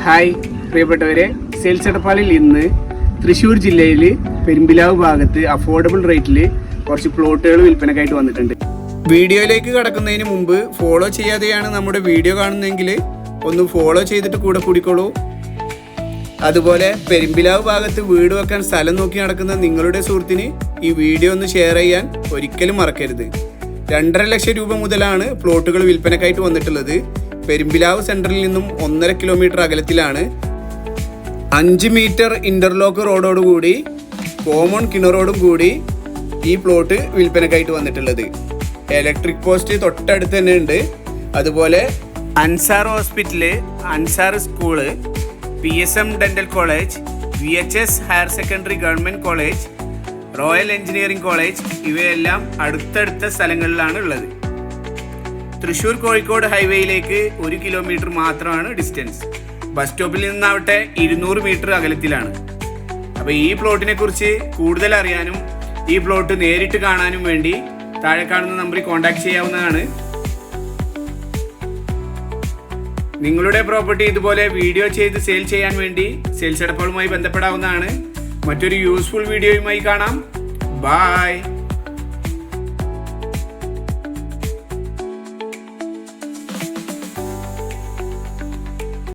Hi പ്രിയപ്പെട്ടവരെ, sales എടപ്പാളിൽ ഇന്ന് തൃശ്ശൂർ ജില്ലയിൽ പെരുമ്പിലാവ് ഭാഗത്ത് അഫോർഡബിൾ റേറ്റിൽ കുറച്ച് പ്ലോട്ടുകൾ വിൽപ്പനക്കായിട്ട് വന്നിട്ടുണ്ട്. വീഡിയോയിലേക്ക് കടക്കുന്നതിന് മുമ്പ് ഫോളോ ചെയ്യാതെയാണ് നമ്മുടെ വീഡിയോ കാണുന്നതെങ്കിൽ ഒന്ന് ഫോളോ ചെയ്തിട്ട് കൂടെ കൂടിക്കോളൂ. അതുപോലെ പെരുമ്പിലാവ് ഭാഗത്ത് വീട് വെക്കാൻ സ്ഥലം നോക്കി നടക്കുന്ന നിങ്ങളുടെ സുഹൃത്തിന് ഈ വീഡിയോ ഒന്ന് ഷെയർ ചെയ്യാൻ ഒരിക്കലും മറക്കരുത്. 2.5 ലക്ഷം രൂപ മുതലാണ് പ്ലോട്ടുകൾ വിൽപ്പനക്കായിട്ട് വന്നിട്ടുള്ളത്. പെരുമ്പിലാവ് സെൻറ്ററിൽ നിന്നും 1.5 കിലോമീറ്റർ അകലത്തിലാണ്. 5 മീറ്റർ ഇൻ്റർലോക്ക് റോഡോടുകൂടി കോമൺ കിണറോടും കൂടി ഈ പ്ലോട്ട് വിൽപ്പനക്കായിട്ട് വന്നിട്ടുള്ളത്. ഇലക്ട്രിക് പോസ്റ്റ് തൊട്ടടുത്ത് തന്നെ ഉണ്ട്. അതുപോലെ Ansar hospital, Ansar school, PSM dental college, VHS higher secondary government college, royal engineering college ഇവയെല്ലാം അടുത്തടുത്ത സ്ഥലങ്ങളിലാണ് ഉള്ളത്. തൃശ്ശൂർ കോഴിക്കോട് ഹൈവേയിലേക്ക് 1 കിലോമീറ്റർ മാത്രമാണ് ഡിസ്റ്റൻസ്. ബസ് സ്റ്റോപ്പിൽ നിന്നാവട്ടെ 200 മീറ്റർ അകലത്തിലാണ്. അപ്പോൾ ഈ പ്ലോട്ടിനെ കുറിച്ച് കൂടുതൽ അറിയാനും ഈ പ്ലോട്ട് നേരിട്ട് കാണാനും വേണ്ടി താഴെ കാണുന്ന നമ്പറിൽ കോൺടാക്ട് ചെയ്യാവുന്നതാണ്. നിങ്ങളുടെ പ്രോപ്പർട്ടി ഇതുപോലെ വീഡിയോ ചെയ്ത് സെയിൽ ചെയ്യാൻ വേണ്ടി സെയിൽസ് എടപ്പാളുമായി ബന്ധപ്പെടാവുന്നതാണ്. മറ്റൊരു യൂസ്ഫുൾ വീഡിയോയുമായി കാണാം. ബൈ.